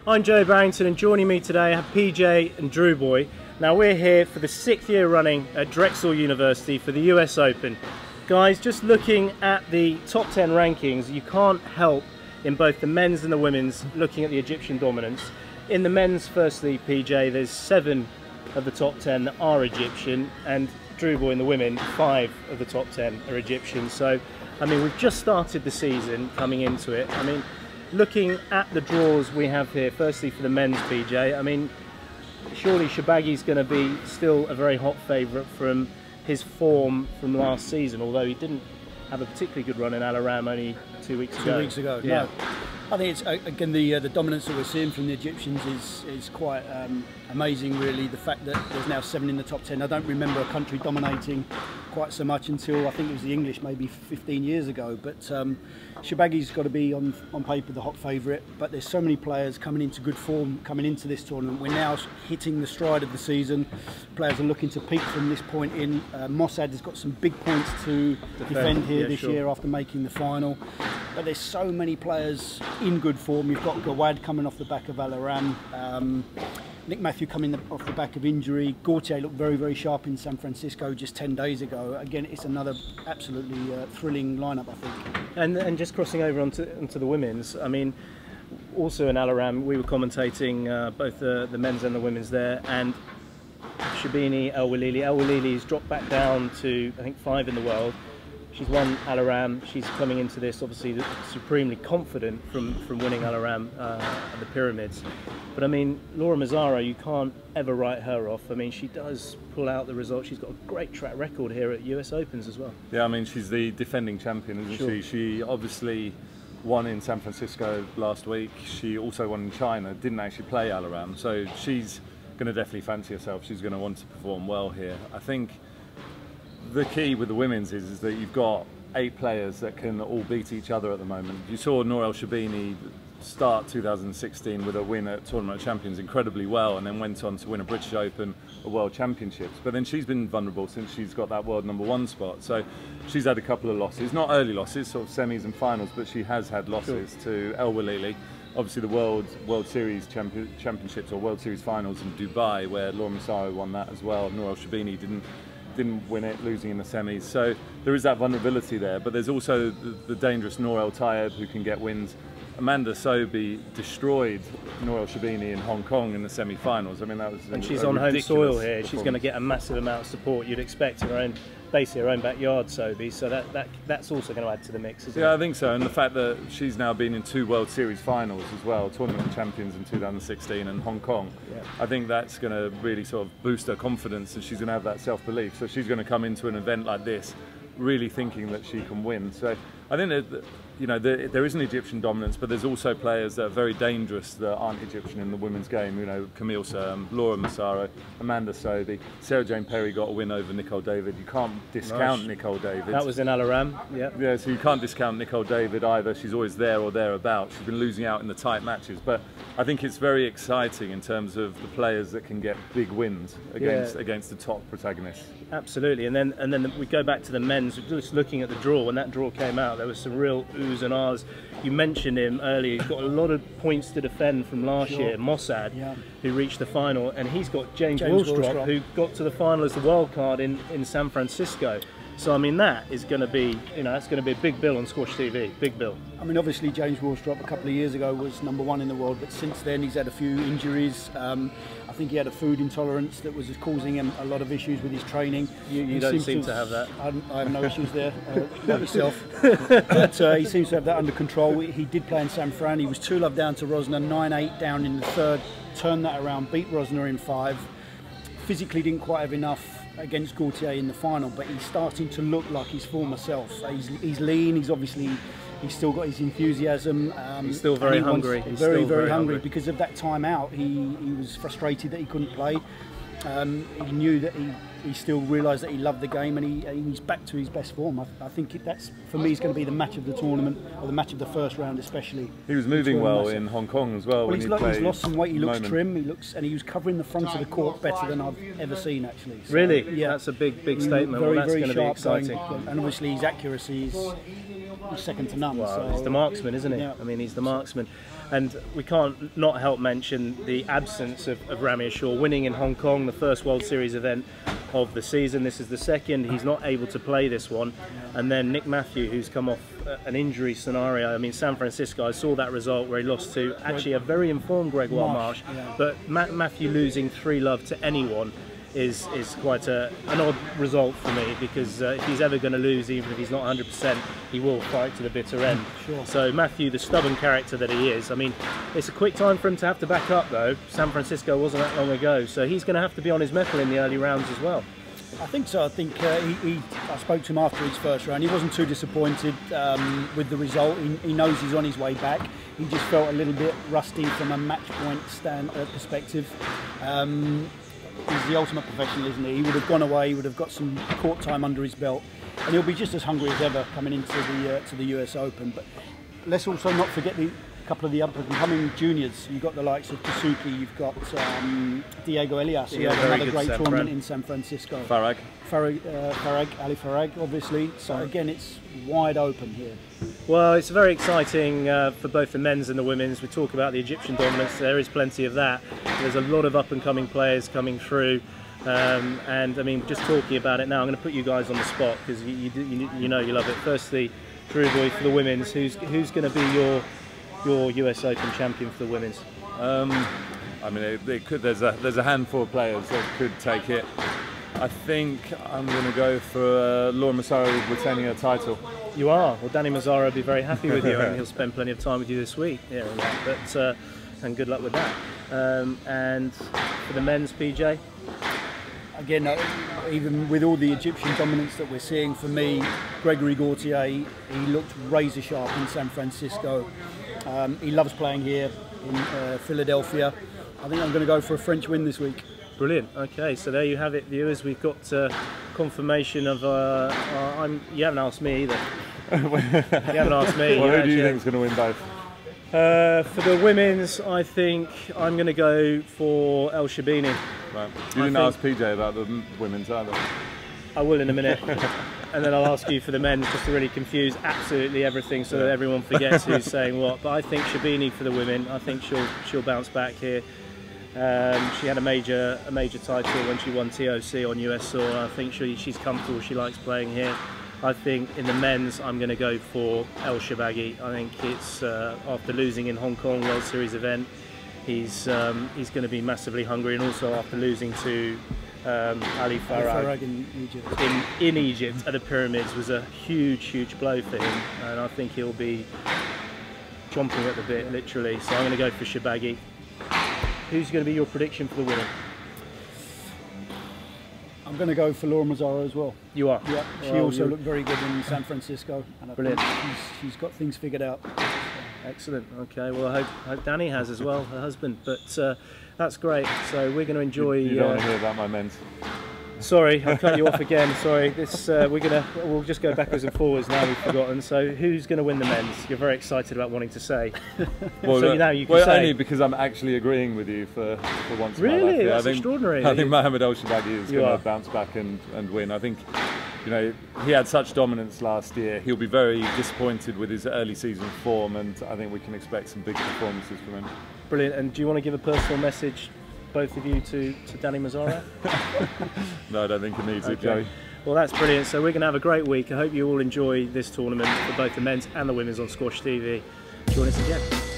I'm Joey Barrington, and joining me today I have PJ and Drew Boy. Now we're here for the 6th year running at Drexel University for the US Open. Guys, just looking at the top 10 rankings, you can't help in both the men's and the women's looking at the Egyptian dominance. In the men's, firstly, PJ, there's 7 of the top 10 that are Egyptian, and Drew Boy in the women, 5 of the top 10 are Egyptian. So, I mean, we've just started the season coming into it. I mean, looking at the draws we have here, firstly for the men's, PJ, I mean, surely Shorbagy's going to be still a very hot favourite from his form from last season, although he didn't have a particularly good run in Al Aram only 2 weeks ago. 2 weeks ago, yeah. No. I think it's, again, the dominance that we're seeing from the Egyptians is quite amazing, really. The fact that there's now 7 in the top 10. I don't remember a country dominating quite so much until I think it was the English maybe 15 years ago. But Shorbagy's got to be on paper the hot favourite. But there's so many players coming into good form coming into this tournament. We're now hitting the stride of the season. Players are looking to peak from this point in. Mossad has got some big points to defend here this year after making the final. But there's so many players in good form. You've got Gawad coming off the back of Al Aram, Nick Matthew coming off the back of injury. Gaultier looked very, very sharp in San Francisco just 10 days ago. Again, it's another absolutely thrilling lineup, I think. And just crossing over onto the women's, I mean, also in Al Aram, we were commentating both the men's and the women's there, and Shabini El Walili's dropped back down to, I think, 5 in the world. She's won Al Aram. She's coming into this obviously supremely confident from winning Al Aram at the Pyramids. But I mean, Laura Mazzaro, you can't ever write her off. I mean, she does pull out the results. She's got a great track record here at US Opens as well. Yeah, I mean, she's the defending champion, isn't she? She obviously won in San Francisco last week. She also won in China, didn't actually play Al Aram. So she's going to definitely fancy herself. She's going to want to perform well here. I think the key with the women's is that you've got 8 players that can all beat each other at the moment. You saw Nour El Shabini start 2016 with a win at Tournament of Champions incredibly well, and then went on to win a British Open, a World Championships. But then she's been vulnerable since she's got that world #1 spot. So she's had a couple of losses, not early losses, sort of semis and finals, but she has had losses to El Walili. Obviously the World Series Championships or World Series Finals in Dubai, where Laura Mazzaro won that as well. Nour El Shabini didn't win it, losing in the semis. So there is that vulnerability there, but there's also the dangerous Nour El Tayeb who can get wins. Amanda Sobey destroyed Nour El Shabini in Hong Kong in the semi-finals. I mean, that was and she's on home soil here. She's going to get a massive amount of support you'd expect in her own, basically her own backyard, Sobey. So that's also going to add to the mix, isn't it? Yeah, I think so. And the fact that she's now been in 2 World Series finals as well, Tournament of Champions in 2016 and Hong Kong. Yeah. I think that's going to really sort of boost her confidence, and she's going to have that self-belief. So she's going to come into an event like this really thinking that she can win. So I think that, you know, there is an Egyptian dominance, but there's also players that are very dangerous that aren't Egyptian in the women's game. You know, Camille Serm, Laura Mazzaro, Amanda Sobey, Sarah Jane Perry got a win over Nicole David. You can't discount Nicole David. That was in Al Aram, yeah. Yeah, so you can't discount Nicole David either. She's always there or thereabouts. She's been losing out in the tight matches, but I think it's very exciting in terms of the players that can get big wins against the top protagonists. Absolutely, and then we go back to the men's. Just looking at the draw, when that draw came out, there was some real oohs and ahs. You mentioned him earlier. He's got a lot of points to defend from last year. Mossad, who reached the final, and he's got James Willstrop, who got to the final as the wild card in San Francisco. So I mean, that is going to be, you know, that's going to be a big bill on SQUASHTV, big bill. I mean, obviously James Willstrop a couple of years ago was #1 in the world, but since then he's had a few injuries. I think he had a food intolerance that was causing him a lot of issues with his training. You don't seem to have that. I have no issues there, not myself. But he seems to have that under control. He did play in San Fran. He was 2-love down to Rosner, 9-8 down in the 3rd, turned that around, beat Rosner in 5. Physically didn't quite have enough against Gaultier in the final, but he's starting to look like his former self. He's lean. He's still got his enthusiasm. He's still very hungry. He's very hungry because of that time out. He was frustrated that he couldn't play. He knew that he still realised that he loved the game, and he's back to his best form. I think that's, for me, is going to be the match of the tournament, or the match of the first round especially. He was moving well in Hong Kong as well. He's lost some weight. He looks trim. And he was covering the front of the court better than I've ever seen, actually. So, really? Yeah, that's a big statement. Well, that's going to be exciting. And obviously his accuracy second to none. Well, so, he's the marksman, isn't he? Yeah. I mean, he's the marksman. And we can't not help mention the absence of Ramir Shaw, winning in Hong Kong, the first World Series event of the season. This is the second. He's not able to play this one. And then Nick Matthew, who's come off an injury scenario. I mean, San Francisco, I saw that result where he lost to actually a very informed Gregoire Marsh. Yeah. But Matthew losing 3-love to anyone is quite an odd result for me, because if he's ever going to lose, even if he's not 100%, he will fight to the bitter end. Sure. So Matthew, the stubborn character that he is, I mean, it's a quick time for him to have to back up though. San Francisco wasn't that long ago, so he's going to have to be on his mettle in the early rounds as well. I think so. I think I spoke to him after his first round. He wasn't too disappointed with the result. He knows he's on his way back. He just felt a little bit rusty from a match point perspective. He's the ultimate professional, isn't he? He would have gone away, he would have got some court time under his belt, and he'll be just as hungry as ever coming into the US Open. But let's also not forget a couple of the up-and-coming juniors. You've got the likes of Kasuki, you've got Diego Elias, who had another great tournament in San Francisco. Farag, Ali Farag, obviously. So again, it's wide open here. Well, it's very exciting for both the men's and the women's. We talk about the Egyptian dominance, there is plenty of that. There's a lot of up-and-coming players coming through. And I mean, just talking about it now, I'm going to put you guys on the spot, because you know you love it. Firstly, Drew Boy, for the women's, who's going to be your US Open champion for the women's? I mean, there's a handful of players that could take it. I think I'm going to go for Laura Massaro retaining her title. You are? Well, Danny Mazzara will be very happy with you, and he'll spend plenty of time with you this week. Yeah, but and good luck with that. And for the men's, PJ? Again, even with all the Egyptian dominance that we're seeing, for me, Gregory Gaultier, he looked razor sharp in San Francisco. He loves playing here in Philadelphia. I think I'm going to go for a French win this week. Brilliant. Okay, so there you have it, viewers. We've got confirmation of. You haven't asked me either. You haven't asked me. Well, who do you think is going to win both? For the women's, I think I'm going to go for El Shabini. Right. You didn't ask PJ about the women's either. I will in a minute. And then I'll ask you for the men's, just to really confuse absolutely everything, so that everyone forgets who's saying what. But I think Shabini for the women. I think she'll bounce back here. She had a major title when she won TOC on US soil. I think she's comfortable. She likes playing here. I think in the men's, I'm going to go for El Shabagi. I think it's after losing in Hong Kong World Series event, he's going to be massively hungry, and also after losing to Ali Farag in Egypt at the Pyramids was a huge blow for him, and I think he'll be chomping at the bit, literally. So I'm going to go for Shabagi. Who's going to be your prediction for the winner? I'm going to go for Laura Mazzara as well. You are? Yeah, she also looked very good in San Francisco, and I Brilliant. think she's got things figured out. Excellent. Okay, well I hope Danny has as well, her husband. But that's great. So we're going to enjoy. You don't want to hear about my men's. Sorry, I've cut you off again. Sorry. This we'll just go backwards and forwards now. We've forgotten. So who's going to win the men's? You're very excited about wanting to say. Well, so now you can say. Only because I'm actually agreeing with you for once. Really, in my life. Yeah, that's extraordinary. I think Mohamed El Shabagi is going to bounce back and win. I think, you know, he had such dominance last year. He'll be very disappointed with his early season form, and I think we can expect some big performances from him. Brilliant. And do you want to give a personal message, both of you, to Danny Mazzara? No, I don't think he needs it, Okay. Joey. Well, that's brilliant. So we're going to have a great week. I hope you all enjoy this tournament for both the men's and the women's on Squash TV. Join us again.